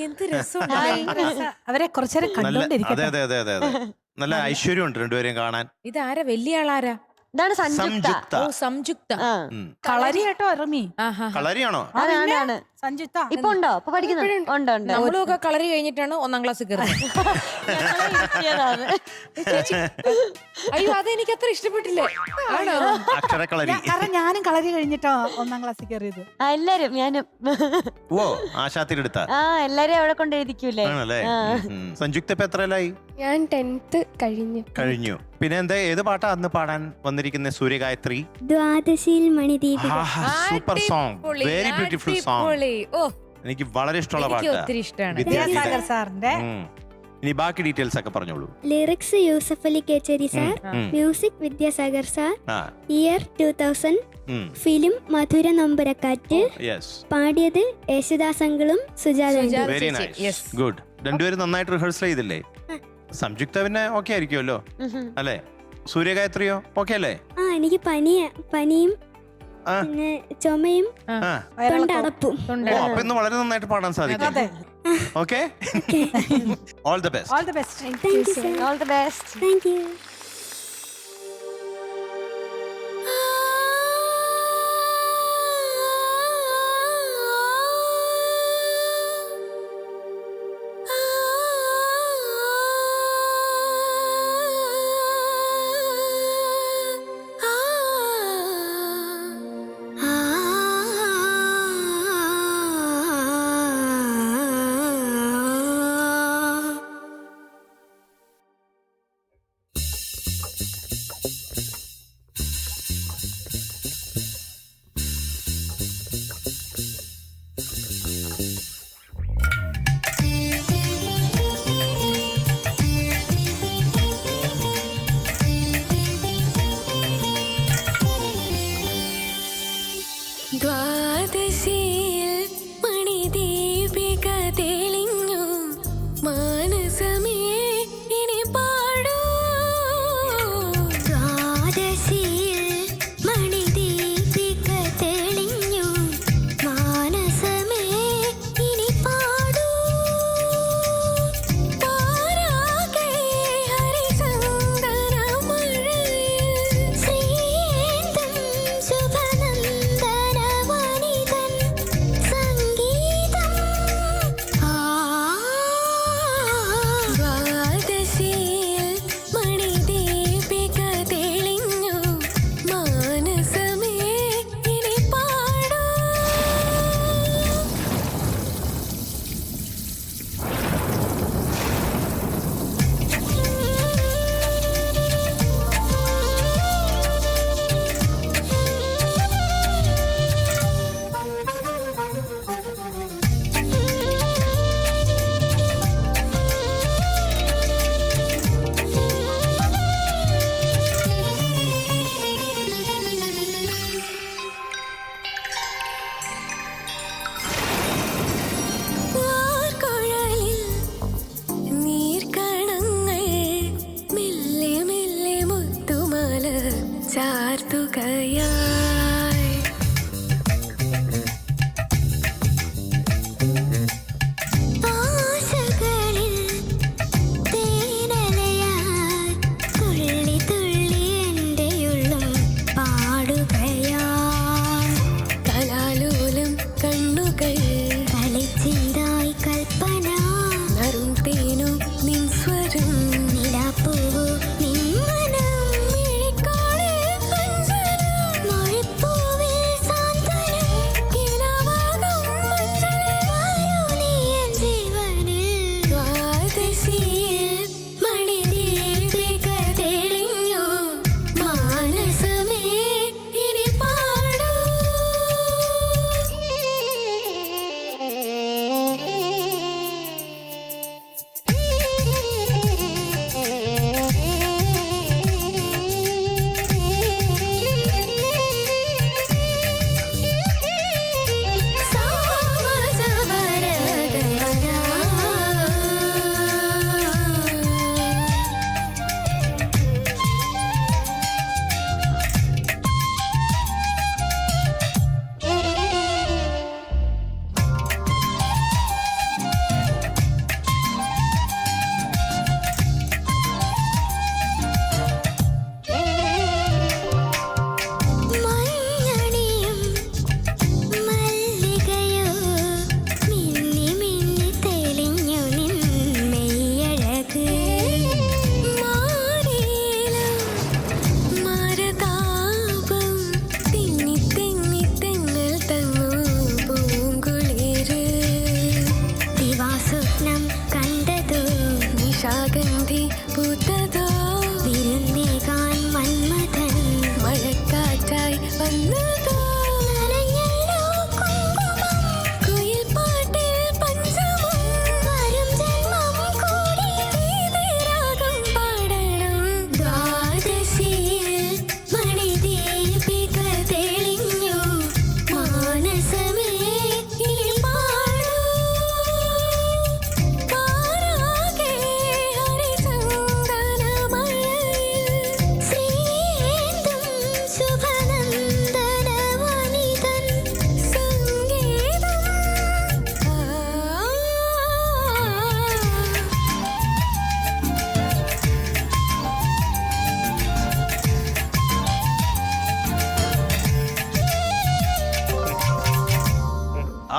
എന്ത് രസമുണ്ട്. അവരെ കുറച്ചേരം നല്ല അതെ കണ്ടോണ്ടിരിക്കട്ടെ. അതെ അതെ അതെ അതെ നല്ല ഐശ്വര്യമുണ്ട് രണ്ടുപേരെയും കാണാൻ. ഇതാരാ വലിയ ആളാരാ? ഇതാണ് സംയുക്ത. സംയുക്ത. ഓ സംയുക്ത. കളരി കേട്ടോ ഇറമി. കളരിയാണോ? അതാണ് സംയുക്ത ഇപ്പൊ ഉണ്ടോ? ഇപ്പൊ പഠിക്കുന്നു? ഉണ്ട് ഉണ്ട്. നമ്മളും ഒക്കെ കളരി കഴിഞ്ഞിട്ടാണ് 1ാം ക്ലാസ്സിൽ കയറുന്നത്. അയ്യോ അതെനിക്ക് അത്ര ഇഷ്ടപ്പെട്ടില്ലേ. ആണോ? അക്ഷരക്കളരി. കാരണം ഞാനും കളരി കഴിഞ്ഞിട്ടോ 1ാം ക്ലാസ്സിൽ കയറിയത്. എല്ലാരും ഞാനും. ഓ ആശാത്തിരെടുത്ത എല്ലാരും അവിടെ കൊണ്ട് എഴുതിക്കൂലേ. ആണല്ലേ. സംയുക്ത ഇപ്പൊ എത്രയിലായി? ഞാൻ 10th കഴിഞ്ഞു. പിന്നെ എന്താ ഏത് പാട്ടാ അന്ന് പാടാൻ വന്നിരിക്കുന്ന? സൂര്യഗായത്രി. ദ്വാദശിയിൽ മണിദീപിക. Super song, very beautiful song. ഓ എനിക്ക് വളരെ ഇഷ്ടമുള്ള എനിക്ക് പാട്ടാ. ഒത്തിരി ഇഷ്ടമാണ്. വിദ്യാസാഗർ സാറിന്റെ. ഇനി ബാക്കി ഡീറ്റെയിൽസ് ഒക്കെ പറഞ്ഞോളൂ. Lyrics Yusuf Ali Kecheri sir, music Vidyasagar sir, year 2000, film Madhura Nombarakkattu, പാടിയത് യേശുദാസങ്ങളും സുജാത. Very nice, good. രണ്ടുപേരും നന്നായിട്ട് റിഹേഴ്സൽ ചെയ്തില്ലേ? സംയുക്ത പിന്നെ ഓക്കെ ആയിരിക്കുമല്ലോ അല്ലേ? സൂര്യഗായത്രിയോ ഓക്കെ അല്ലേ? എനിക്ക് പനിയും പിന്നെ ചുമയും തൊണ്ടടപ്പും. അപ്പൊ ഇന്ന് വളരെ നന്നായിട്ട് പാടാൻ സാധിക്കും. Okay, all the best. All the best. Thank you sir. All the best. Thank you.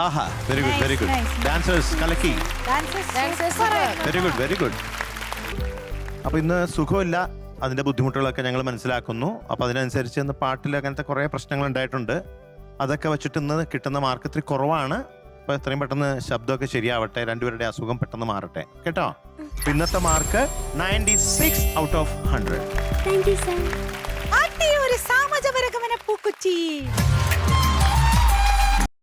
Aaha very good very good nice. Dancers കലക്കി വെരി ഗുഡ് വെരി ഗുഡ്. അപ്പൊ ഇന്ന് സുഖമില്ല, അതിന്റെ ബുദ്ധിമുട്ടുകളൊക്കെ ഞങ്ങൾ മനസ്സിലാക്കുന്നു. അപ്പൊ അതിനനുസരിച്ച് ഇന്ന് പാട്ടിൽ അങ്ങനത്തെ കുറെ പ്രശ്നങ്ങൾ ഉണ്ടായിട്ടുണ്ട്. അതൊക്കെ വെച്ചിട്ട് ഇന്ന് കിട്ടുന്ന മാർക്ക് ഇത്തിരി കുറവാണ്. അപ്പൊ എത്രയും പെട്ടെന്ന് ശബ്ദമൊക്കെ ശരിയാവട്ടെ, രണ്ടുപേരുടെ അസുഖം പെട്ടെന്ന് മാറട്ടെ കേട്ടോ. അപ്പൊ ഇന്നത്തെ mark 96 out of 100. Thank you sir. ഒരു സാമജപരഗമന പൂക്കുറ്റി.